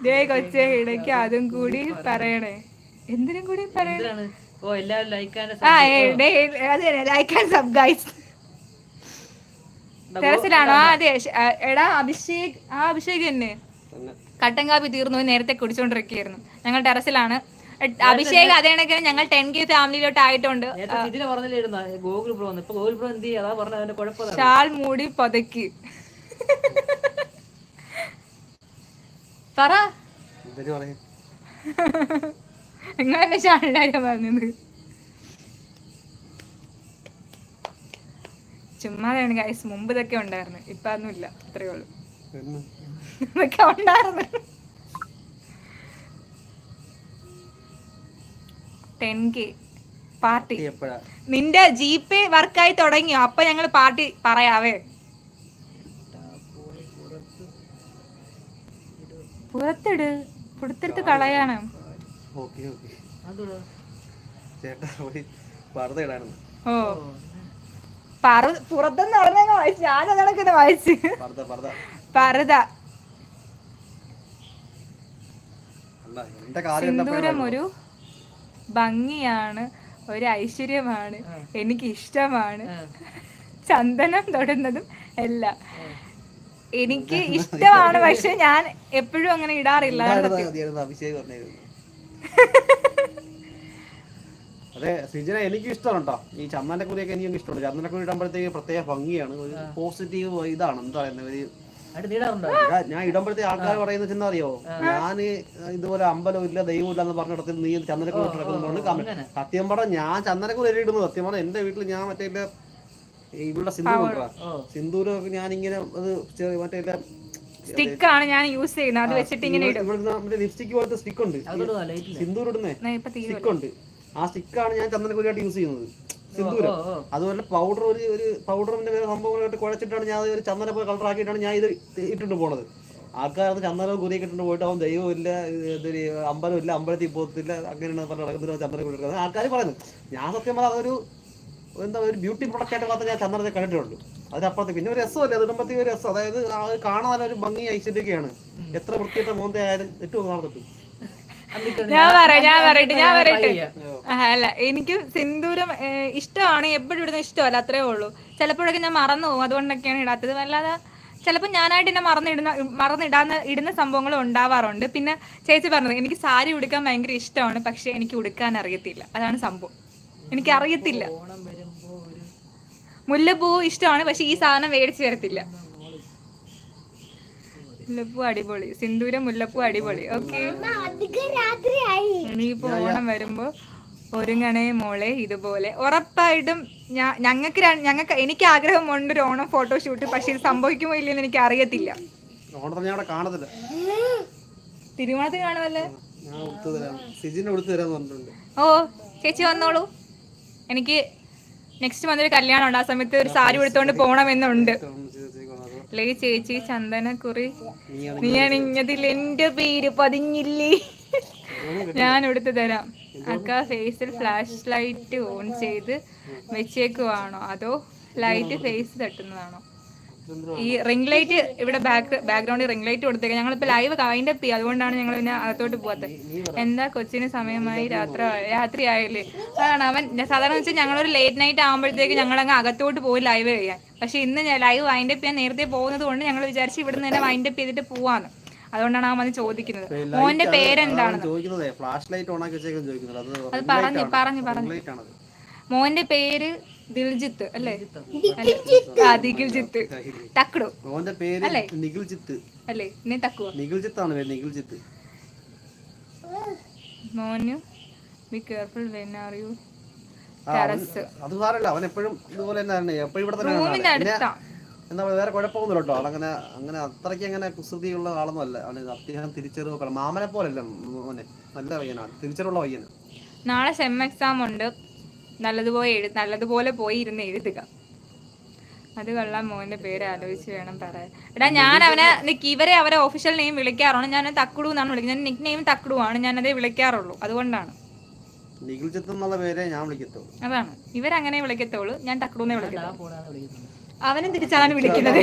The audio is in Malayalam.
ദേ കൊച്ചേ ഇടയ്ക്ക് അതും കൂടി പറയണേ. എന്തിനും കൂടി പറയണേ. അത് ലൈക്ക് ആൻഡ് സബ് ഗൈസ്. ടെറസിലാണോ? അതെ. എടാ അഭിഷേക്, അഭിഷേക് തന്നെ. കട്ടൻ കാപ്പി തീർന്നു, നേരത്തെ കുടിച്ചോണ്ടിരിക്കുകയായിരുന്നു. ഞങ്ങൾ ടെറസിലാണ്. അഭിഷേക് അതേ കണക്കിന് ഞങ്ങൾ 10K ഫാമിലിയിലോട്ട് ആയിട്ടുണ്ട്. ഷാൾ മൂടി പൊതക്കി പറ. എങ്ങനെ ഷാളിന്റെ പറഞ്ഞത്? ചുമ്മാതാണ് ഗൈസ്. മുമ്പ് ഇതൊക്കെ ഉണ്ടായിരുന്നു, ഇപ്പൊ അതൊന്നുമില്ല. അത്രേ ഉള്ളൂ. ഇതൊക്കെ ഉണ്ടായിരുന്നു. 10K party. നിന്റെ ജിപേ വർക്കായി തുടങ്ങിയോ? അപ്പൊ ഞങ്ങൾ പാർട്ടി പറയാവേ. പുറത്തിട്, പുറത്തെടുത്ത് കളയാണ്. ഓ പുറത്തെന്ന് പറഞ്ഞ വായിച്ചു. ഞാൻ അതണക്കിന് വായിച്ചു. പർദ്ദ. സിന്ദൂരം ഒരു ഭംഗിയാണ്, ഒരു ഐശ്വര്യമാണ്, എനിക്ക് ഇഷ്ടമാണ്. ചന്ദനം തൊടുന്നതും എല്ലാം എനിക്ക് ഇഷ്ടമാണ്. പക്ഷെ ഞാൻ എപ്പോഴും അങ്ങനെ ഇടാറില്ല. അതെ സിജന, എനിക്ക് ഇഷ്ടമാണ് കേട്ടോ ഈ ചന്ദനക്കുരിയൊക്കെ. എനിക്ക് ഇഷ്ടമാണ്. ചന്ദനക്കുരി ഇടുമ്പോഴത്തേക്ക് പ്രത്യേക ഭംഗിയാണ്, ഒരു പോസിറ്റീവ് ഇതാണ്. എന്താ പറയുന്നത്, ഞാൻ ഇടുമ്പോഴത്തേക്ക് ആൾക്കാർ പറയുന്നത് എന്താ അറിയോ, ഞാന് ഇതുപോലെ അമ്പലം ഇല്ല ദൈവം ഇല്ല എന്ന് പറഞ്ഞിടത്തിൽ നീ ചന്ദനക്കുരി ഇട്ടിറക്കുന്നുണ്ട്. സത്യം പറഞ്ഞ ഞാൻ ചന്ദനക്കുരി ഇടുന്നത് സത്യം പറഞ്ഞ എന്റെ വീട്ടിൽ ഞാൻ മറ്റേ ഇവിടെ സിന്ദൂരമൊക്കെ ഞാനിങ്ങനെ അത് മറ്റേ സ്റ്റിക്കാണ് ഞാൻ യൂസ് ചെയ്യുന്നത്. അത് വെച്ചിട്ട് ഇങ്ങനെ ലിപ്സ്റ്റിക് പോലത്തെ സ്റ്റിക്ക് ഉണ്ട്, സിന്ദൂർ ഇടുന്നേ സ്റ്റിക്കുണ്ട്. ആ സ്റ്റിക്കാണ് ഞാൻ ചന്ദനക്കുരിയായിട്ട് യൂസ് ചെയ്യുന്നത്, സിന്ദൂരം. അതുപോലെ പൗഡർ, ഒരു പൗഡറിന്റെ സംഭവങ്ങളായിട്ട് കുഴച്ചിട്ടാണ് ഞാൻ ഒരു ചന്ദന പോലെ കളറാക്കിയിട്ടാണ് ഞാൻ ഇത് ഇട്ടിട്ട് പോണത്. ആൾക്കാരത് ചന്ദനവും കുരിയൊക്കെ ഇട്ടിട്ട് പോയിട്ട് അവൻ ദൈവം ഇല്ല, ഇതൊരു അമ്പലം ഇല്ല, അമ്പലത്തിൽ പോകത്തില്ല, അങ്ങനെയാണ് പറഞ്ഞ് നടക്കുന്നത് ചന്ദനക്കുരി ഇടുന്നത് ആൾക്കാർ പറയുന്നത്. ഞാൻ സത്യം പറഞ്ഞാൽ അതൊരു എന്താ ഒരു ബ്യൂട്ടി പ്രൊഡക്റ്റ് ആയിട്ട് മാത്രമേ ഞാൻ ചന്ദനത്തെ കണ്ടിട്ടുള്ളൂ. അതിനപ്പുറത്ത് പിന്നെ ഒരു രസമല്ലേ അത് ഇടുമ്പോഴത്തേക്ക് ഒരു രസം. അതായത് കാണാൻ ഒരു ഭംഗി ഐശ്വര്യൊക്കെയാണ്. എത്ര വൃത്തിയായിട്ട് മോന്തെ ആയാലും ഏറ്റവും കാണത്തിട്ടു. ഞാൻ പറയട്ടെ. അല്ല, എനിക്ക് സിന്ദൂരം ഇഷ്ടമാണ്, എപ്പോഴും ഇടുന്ന ഇഷ്ടമല്ല, അത്രേ ഉള്ളൂ. ചിലപ്പോഴൊക്കെ ഞാൻ മറന്നു പോകും, അതുകൊണ്ടൊക്കെയാണ് ഇടാത്തത്. അല്ലാതെ ചിലപ്പോൾ ഞാനായിട്ട് എന്നെ ഇടുന്ന സംഭവങ്ങൾ ഉണ്ടാവാറുണ്ട്. പിന്നെ ചേച്ചി പറഞ്ഞത് എനിക്ക് സാരി ഉടുക്കാൻ ഭയങ്കര ഇഷ്ടമാണ്, പക്ഷെ എനിക്ക് ഉടുക്കാൻ അറിയത്തില്ല. അതാണ് സംഭവം, എനിക്ക് അറിയത്തില്ല. മുല്ലപ്പൂ ഇഷ്ടമാണ്, പക്ഷെ ഈ സാധനം മേടിച്ചു തരത്തില്ല. മുല്ലപ്പൂ അടിപൊളി, സിന്ദൂരം മുല്ലപ്പൂ അടിപൊളി. ഓക്കെ, ഇനിയിപ്പോ ഓണം വരുമ്പോ ഒരുങ്ങണേ മോളെ ഇതുപോലെ. ഉറപ്പായിട്ടും ഞങ്ങൾക്ക് എനിക്ക് ആഗ്രഹമുണ്ട് ഒരു ഓണം ഫോട്ടോഷൂട്ട്. പക്ഷെ ഇത് സംഭവിക്കുമോ ഇല്ലെന്ന് എനിക്ക് അറിയത്തില്ല. തിരുവോണത്തിന് കാണുമല്ലേ? ഓ ചേച്ചി വന്നോളൂ. എനിക്ക് നെക്സ്റ്റ് മന്ത് ഒരു കല്യാണം ഉണ്ട്, ആ സമയത്ത് ഒരു സാരി എടുത്തോണ്ട് പോണമെന്നുണ്ട്. അല്ലെങ്കിൽ ചേച്ചി ചന്ദനക്കുറി നീ അണിഞ്ഞതിൽ എന്റെ പേര് പതിഞ്ഞില്ലേ? ഞാൻ എടുത്തു തരാം. അക്ക ഫേസിൽ ഫ്ലാഷ് ലൈറ്റ് ഓൺ ചെയ്ത് വെച്ചേക്കുവാണോ അതോ ലൈറ്റ് ഫേസ് തട്ടുന്നതാണോ? ഈ റിംഗ് ലൈറ്റ് ഇവിടെ ബാക്ക്ഗ്രൗണ്ടിൽ റിംഗ് ലൈറ്റ് കൊടുത്തേക്കാം. ഞങ്ങളിപ്പോ ലൈവ് വൈൻഡപ്പ് ചെയ്യും, അതുകൊണ്ടാണ് ഞങ്ങൾ പിന്നെ അകത്തോട്ട് പോകാത്തത്. എന്താ കൊച്ചിന് സമയമായി? രാത്രി ആയില്ലേ? അതാണ് അവൻ സാധാരണ വെച്ചാൽ ഞങ്ങളൊരു ലേറ്റ് നൈറ്റ് ആകുമ്പോഴത്തേക്ക് ഞങ്ങളങ്ങ് അകത്തോട്ട് പോയി ലൈവ് ചെയ്യാൻ. പക്ഷെ ഇന്ന് ലൈവ് വൈൻഡപ്പ് ചെയ്യാൻ നേരത്തെ പോകുന്നത് കൊണ്ട് ഞങ്ങൾ വിചാരിച്ച് ഇവിടുന്ന് തന്നെ വൈൻഡപ്പ് ചെയ്തിട്ട് പോവാന്ന്. അതുകൊണ്ടാണ് അവൻ വന്ന് ചോദിക്കുന്നത് മോന്റെ പേരെന്താണ്. അത് മോന്റെ പേര് ദിൽജിത്ത് അല്ലേ? ദിൽജിത്ത് തക്കടു അല്ലേ? അല്ലേ നീ തക്കുവോ? മോനു be careful when are you terrace. അത് സാരല്ല, അവൻ എപ്പോഴും ഇതുപോലെ തന്നെ എപ്പോഴും ഇവിടെ തന്നെ. എന്താ പറയുക, വേറെ കുഴപ്പമൊന്നുമില്ല കേട്ടോ. അങ്ങനെ അത്രയ്ക്ക് അങ്ങനെ കുസൃതിയുള്ള ആളൊന്നും അല്ല. അവന് അത്യാവശ്യം തിരിച്ചറിവ്, മാമനെ പോലല്ല മോനെ, നല്ല പയ്യനാണ്, തിരിച്ചറിവുള്ള പയ്യനാണ്. നാളെ സെം എക്സാം ഉണ്ട്, നല്ലതുപോലെ പോയി ഇരുന്ന് എഴുതുക. അത് കൊള്ളാം. മോന്റെ പേര് ആലോചിച്ച് വേണം പറയാൻ. എടാ ഞാൻ അവരെ ഒഫീഷ്യൽ നെയിം വിളിക്കാറുണ്ട്. ഞാൻ തക്കുടു എന്നാണ് വിളിക്കുന്നത്. ഞാൻ നിക് നെയിം തക്കുടു ആണ്, ഞാനതേ വിളിക്കാറുള്ളൂ. അതുകൊണ്ടാണ് അതാണ് ഇവരങ്ങനെ വിളിക്കത്തുള്ളൂ. ഞാൻ തക്കുടൂന്നേ വിളിക്കത്തുള്ളൂ. അവനും തിരിച്ചാണ് വിളിക്കുന്നത്.